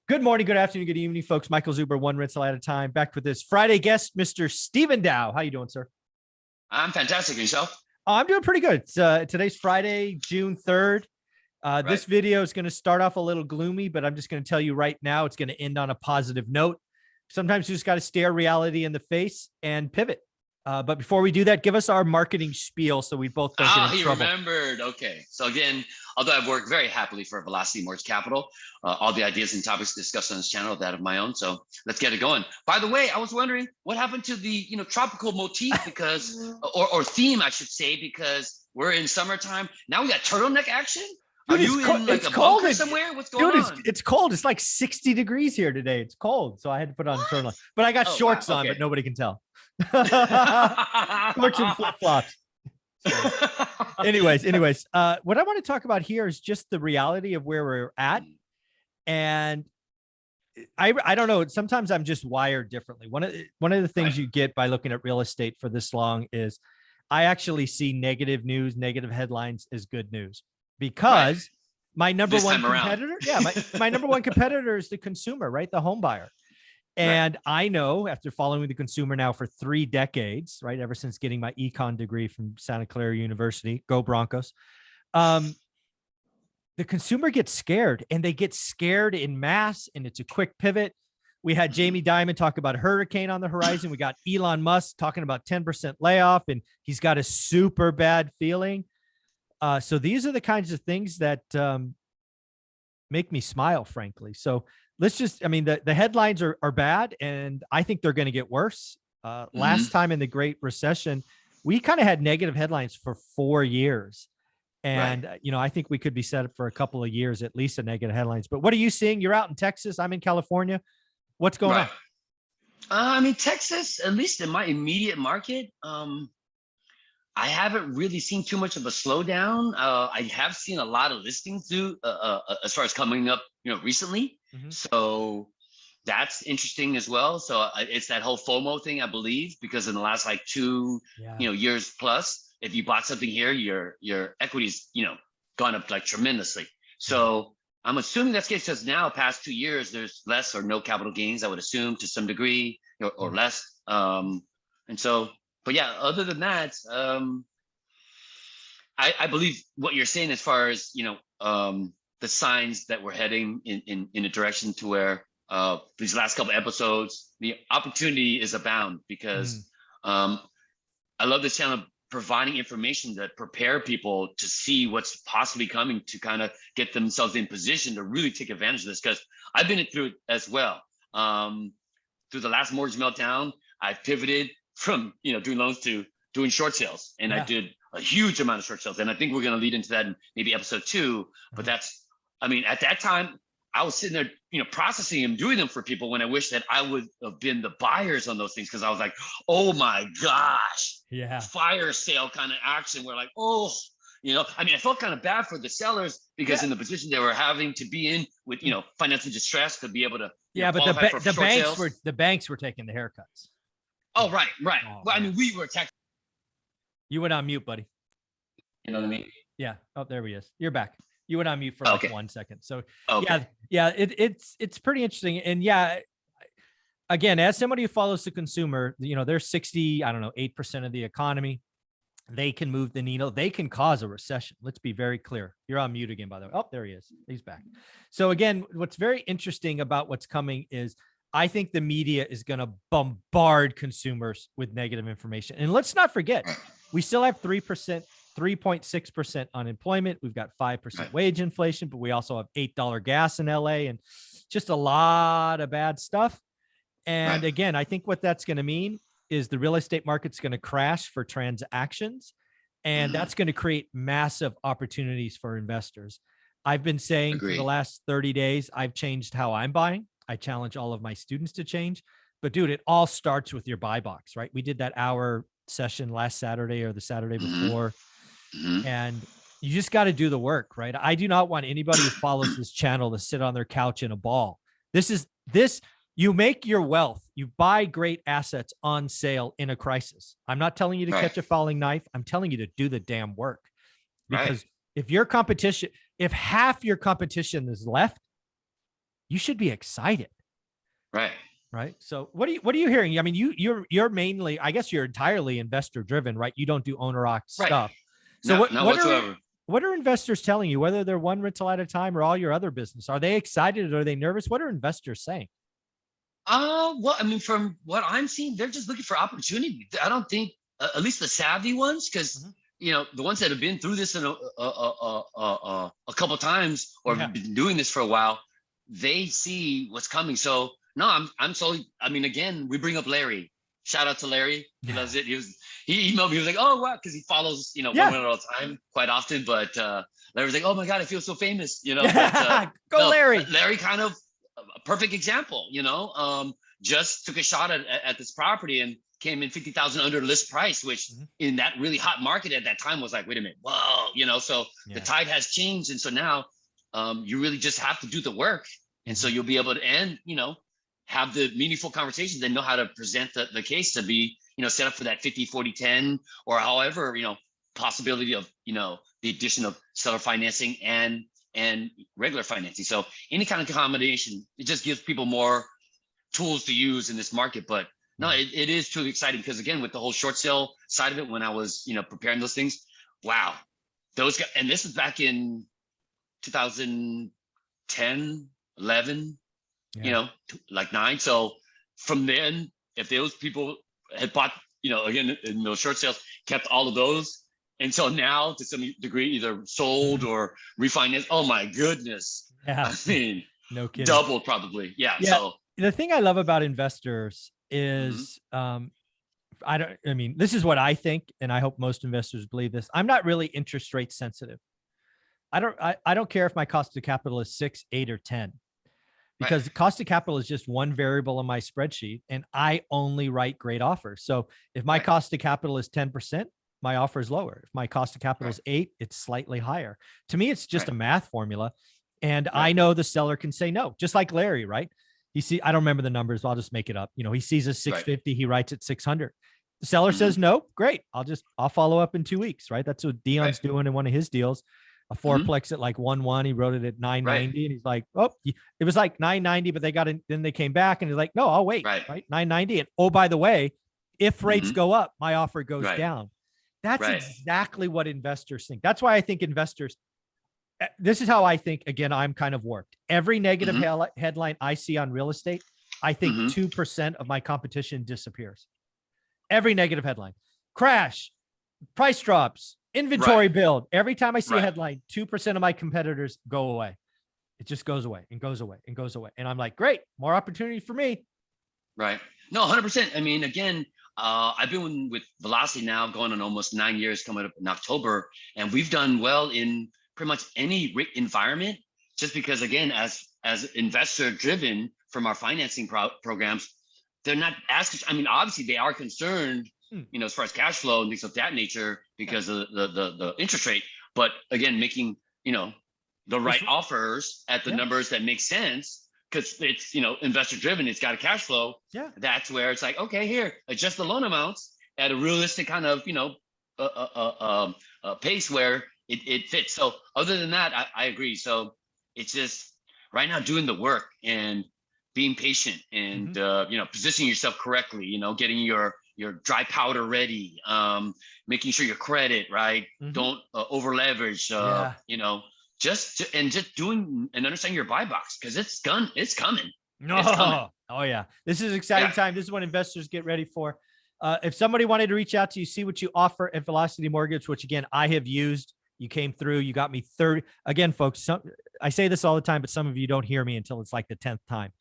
Good morning, good afternoon, good evening, folks. Michael Zuber, one rental at a time. Back with this Friday guest, Mr. Stephen Dow. How you doing, sir? I'm fantastic. And yourself? I'm doing pretty good. Today's Friday, June 3rd. This video is going to start off a little gloomy, but I'm just going to tell you right now, it's going to end on a positive note. Sometimes you just got to stare reality in the face and pivot. But before we do that, give us our marketing spiel so we both don't get in trouble. He remembered. Okay. So again, although I've worked very happily for Velocity Mortgage Capital, all the ideas and topics discussed on this channel are that of my own. So let's get it going. By the way, I was wondering what happened to the tropical motif because or theme, I should say, because we're in summertime. Now we got turtleneck action. Dude, are you in like a bunker somewhere? What's going on? It's cold. It's like 60 degrees here today. It's cold. So I had to put on a turtleneck. But I got shorts on, but nobody can tell. Shorts and flip-flops. So, anyways, what I want to talk about here is just the reality of where we're at. And I don't know. Sometimes I'm just wired differently. One of the things you get by looking at real estate for this long is I actually see negative news, negative headlines as good news. Because my number one competitor, my number one competitor is the consumer, right? The home buyer. And I know after following the consumer now for 3 decades, right? Ever since getting my econ degree from Santa Clara University, go Broncos. The consumer gets scared, and they get scared in mass, and it's a quick pivot. We had Jamie Dimon talk about a hurricane on the horizon. We got Elon Musk talking about 10% layoff, and he's got a super bad feeling. So these are the kinds of things that make me smile, frankly. So let's just, the headlines are bad, and I think they're going to get worse. Last time in the Great Recession, we kind of had negative headlines for 4 years. And, I think we could be set up for a couple of years, at least, of negative headlines. But what are you seeing? You're out in Texas. I'm in California. What's going on? Texas, at least in my immediate market, I haven't really seen too much of a slowdown. I have seen a lot of listings do as far as coming up, recently. So that's interesting as well. So it's that whole FOMO thing, I believe, because in the last like 2 years plus, if you bought something here, your equity's gone up like tremendously. So I'm assuming that's the case because now past 2 years, there's less or no capital gains, I would assume, to some degree or less. And so. But yeah, other than that, I believe what you're saying as far as, the signs that we're heading in a direction to where these last couple episodes, the opportunity is abound because I love this channel providing information that prepare people to see what's possibly coming to kind of get themselves in position to really take advantage of this. Because I've been through it as well. Through the last mortgage meltdown, I pivoted from doing loans to doing short sales, and I did a huge amount of short sales, and I think we're going to lead into that in maybe episode 2. But that's, at that time I was sitting there processing and doing them for people when I wish that I would have been the buyers on those things, because I was like, oh my gosh, fire sale kind of action where like, I felt kind of bad for the sellers because in the position they were having to be in with financial distress to be able to but the banks were taking the haircuts. Oh, right. Oh, well, we were texting. You went on mute, buddy. You know what I mean? Yeah. Oh, there he is. You're back. You went on mute for 1 second. So it's pretty interesting. And again, as somebody who follows the consumer, they're 8% of the economy. They can move the needle. They can cause a recession. Let's be very clear. You're on mute again, by the way. Oh, there he is. He's back. So again, what's very interesting about what's coming is I think the media is going to bombard consumers with negative information. And let's not forget, we still have 3.6% unemployment. We've got 5% wage inflation, but we also have $8 gas in LA and just a lot of bad stuff. And again, I think what that's going to mean is the real estate market's going to crash for transactions, and that's going to create massive opportunities for investors. I've been saying for the last 30 days, I've changed how I'm buying. I challenge all of my students to change, but dude, it all starts with your buy box, right? We did that hour session last Saturday or the Saturday before, and you just got to do the work, right? I do not want anybody who follows this channel to sit on their couch in a ball. You make your wealth. You buy great assets on sale in a crisis. I'm not telling you to catch a falling knife. I'm telling you to do the damn work, because if half your competition is left, you should be excited. Right. Right. So what are you hearing? I mean, you're mainly, I guess you're entirely investor driven, right? You don't do owner occ stuff. So No, not whatsoever. What are investors telling you, whether they're one rental at a time or all your other business? Are they excited? Are they nervous? What are investors saying? Well, I mean, from what I'm seeing, they're just looking for opportunity. I don't think, at least the savvy ones, because the ones that have been through this in a couple of times or have been doing this for a while, they see what's coming. So no, I'm solely. I mean, again, we bring up Larry. Shout out to Larry. He loves it. He emailed me. He was like, "Oh wow," because he follows one winner all the time, quite often. But Larry's like, "Oh my god, I feel so famous," But, Go Larry. Larry kind of a perfect example. Just took a shot at this property and came in 50,000 under list price, which in that really hot market at that time was like, wait a minute, whoa, So the tide has changed, and so now you really just have to do the work, and so you'll be able to have the meaningful conversations and know how to present the case to be, set up for that 50, 40, 10, or however, possibility of, the addition of seller financing and regular financing. So any kind of combination, it just gives people more tools to use in this market. But no, it is truly exciting because, again, with the whole short sale side of it, when I was, preparing those things, wow, those guys, and this is back in 2010, 11, like 9. So from then, if those people had bought, again, in those short sales, kept all of those until now, to some degree, either sold or refinanced. Oh my goodness. Yeah. I mean, no kidding. Doubled probably. Yeah. So the thing I love about investors is, this is what I think, and I hope most investors believe this. I'm not really interest rate sensitive. I don't care if my cost of capital is 6, 8, or 10. Because the cost of capital is just one variable on my spreadsheet, and I only write great offers. So if my cost of capital is 10%, my offer is lower. If my cost of capital is 8, it's slightly higher. To me, it's just a math formula. And I know the seller can say no, just like Larry, right? I don't remember the numbers, but I'll just make it up. He sees a 650, he writes at 600. The seller says no, great. I'll follow up in 2 weeks, right? That's what Dion's doing in one of his deals. A fourplex at like 1.1. He wrote it at 990, and he's like, "Oh, it was like 990, but they got in." Then they came back, and he's like, "No, I'll wait." Right, 990, and oh, by the way, if rates go up, my offer goes down. That's exactly what investors think. That's why I think investors. This is how I think. Again, I'm kind of warped. Every negative headline I see on real estate, I think 2% of my competition disappears. Every negative headline, crash, price drops, inventory build. Every time I see a headline, 2% of my competitors go away. It just goes away and goes away and goes away. And I'm like, great, more opportunity for me. Right. No, 100%. I mean, again, I've been with Velocity now going on almost 9 years, coming up in October, and we've done well in pretty much any environment, just because, again, as investor driven from our financing programs, they're not asking. I mean, obviously they are concerned, as far as cash flow and things of that nature because of the interest rate. But again, making, the right offers at the numbers that make sense, because it's, investor driven, it's got a cash flow. Yeah. That's where it's like, okay, here, adjust the loan amounts at a realistic kind of, pace where it fits. So other than that, I agree. So it's just right now doing the work and being patient and, positioning yourself correctly, getting your dry powder ready, making sure your credit, right? Don't over leverage, just doing and understanding your buy box, because it's coming. It's coming. Oh yeah. This is exciting time. This is what investors get ready for. If somebody wanted to reach out to you, see what you offer at Velocity Mortgage, which again, I have used. You came through, you got me 30. Again, folks, I say this all the time, but some of you don't hear me until it's like the 10th time.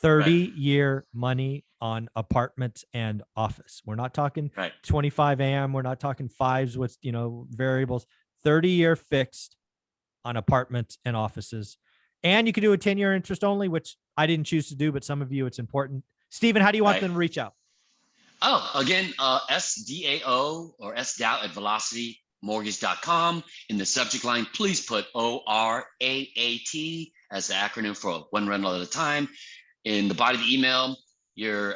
30-year money on apartments and office. We're not talking 25 AM. We're not talking fives with, variables. 30-year fixed on apartments and offices. And you can do a 10-year interest only, which I didn't choose to do, but some of you, it's important. Steven, how do you want them to reach out? Oh, again, SDAO or SDAO at velocitymortgage.com. In the subject line, please put ORAAT as the acronym for one rental at a time. In the body of the email, your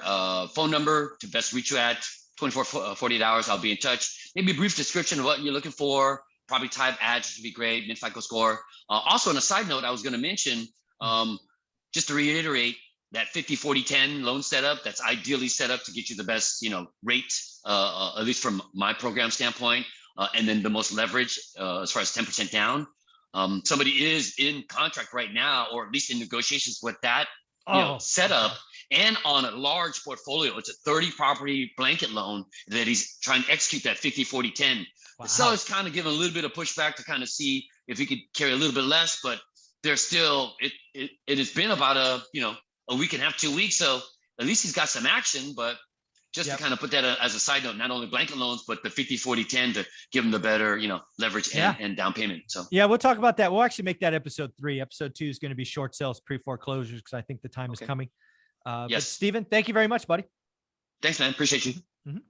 phone number to best reach you at 24, 48 hours. I'll be in touch. Maybe a brief description of what you're looking for. Probably type address would be great. Mid FICO score. Also, on a side note, I was going to mention just to reiterate, that 50-40-10 loan setup, that's ideally set up to get you the best, rate, at least from my program standpoint, and then the most leverage as far as 10% down. Somebody is in contract right now, or at least in negotiations with that setup, and on a large portfolio. It's a 30 property blanket loan that he's trying to execute that 50-40-10. Wow. The seller's kind of giving a little bit of pushback to kind of see if he could carry a little bit less, but there's still, it has been about a week and a half, 2 weeks. So at least he's got some action, but just to kind of put that as a side note, not only blanket loans, but the 50-40-10 to give them the better, leverage and down payment. So yeah, we'll talk about that. We'll actually make that episode 3. Episode 2 is going to be short sales pre-foreclosures, because I think the time is coming. Yes. But Stephen, thank you very much, buddy. Thanks, man. Appreciate you.